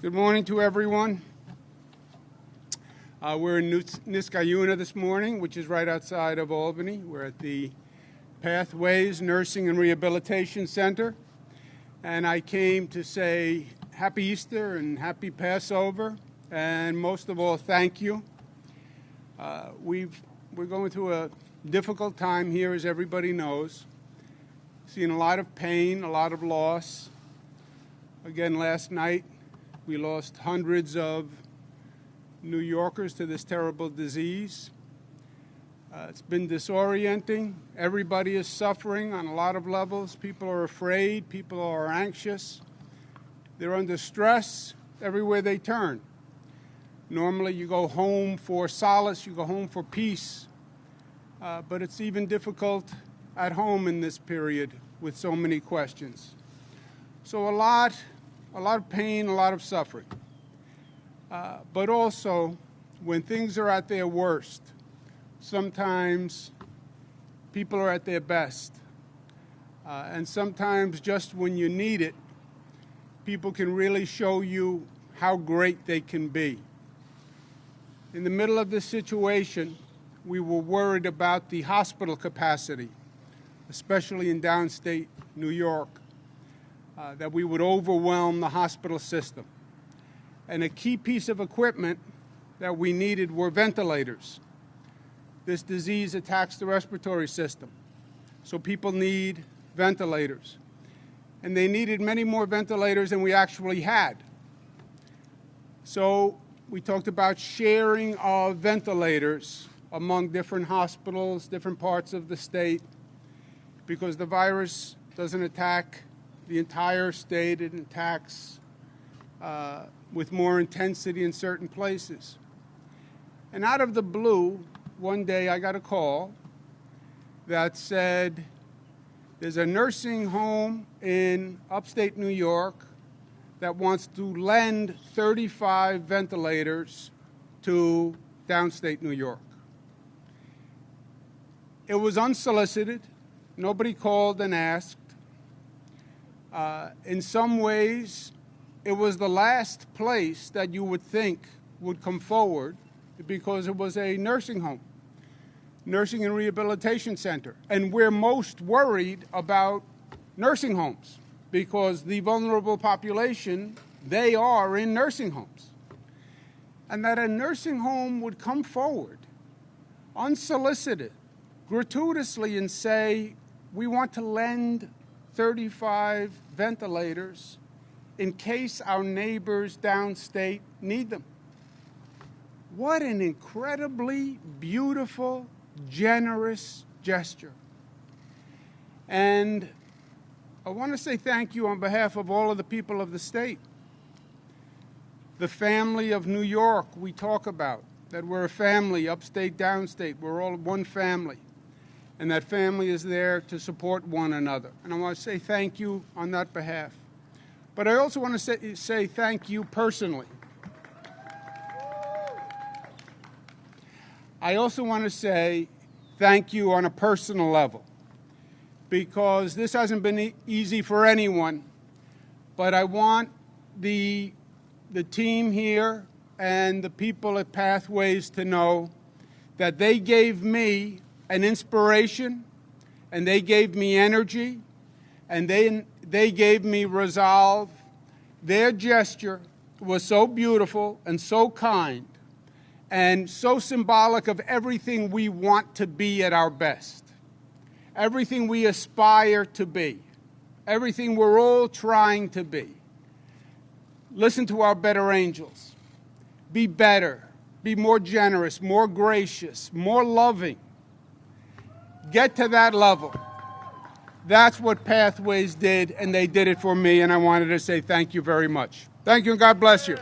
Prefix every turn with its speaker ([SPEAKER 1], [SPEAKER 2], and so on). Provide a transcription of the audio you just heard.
[SPEAKER 1] Good morning to everyone. We're in Niskayuna this morning, which is right outside of Albany. We're at the Pathways Nursing and Rehabilitation Center. And I came to say Happy Easter and Happy Passover, and most of all, thank you. We're going through a difficult time here, as everybody knows. Seen a lot of pain, a lot of loss. Again, last night, we lost hundreds of New Yorkers to this terrible disease. It's been disorienting. Everybody is suffering on a lot of levels. People are afraid. People are anxious. They're under stress everywhere they turn. Normally, you go home for solace. You go home for peace. But it's even difficult at home in this period with so many questions. So a lot of pain, a lot of suffering. But also, when things are at their worst, sometimes people are at their best. And sometimes just when you need it, people can really show you how great they can be. In the middle of this situation, we were worried about the hospital capacity, especially in downstate New York. That we would overwhelm the hospital system. And a key piece of equipment that we needed were ventilators. This disease attacks the respiratory system, so people need ventilators. And they needed many more ventilators than we actually had. So we talked about sharing of ventilators among different hospitals, different parts of the state, because the virus doesn't attack the entire state. It attacks with more intensity in certain places. And out of the blue, one day I got a call that said there's a nursing home in upstate New York that wants to lend 35 ventilators to downstate New York. It was unsolicited. Nobody called and asked. In some ways, it was the last place that you would think would come forward because it was a nursing home, nursing and rehabilitation center. And we're most worried about nursing homes because the vulnerable population, they are in nursing homes. And that a nursing home would come forward unsolicited, gratuitously, and say, we want to lend 35 ventilators in case our neighbors downstate need them. What an incredibly beautiful, generous gesture. And I want to say thank you on behalf of all of the people of the state. The family of New York we talk about, that we're a family, upstate, downstate, we're all one family. And that family is there to support one another. And I want to say thank you on that behalf. But I also want to say thank you personally. I also want to say thank you on a personal level, because this hasn't been easy for anyone. But I want the team here and the people at Pathways to know that they gave me an inspiration, and they gave me energy, and they gave me resolve. Their gesture was so beautiful and so kind and so symbolic of everything we want to be at our best, everything we aspire to be, everything we're all trying to be. Listen to our better angels. Be better, be more generous, more gracious, more loving. Get to that level. That's what Pathways did, and they did it for me, and I wanted to say thank you very much. Thank you, and God bless you.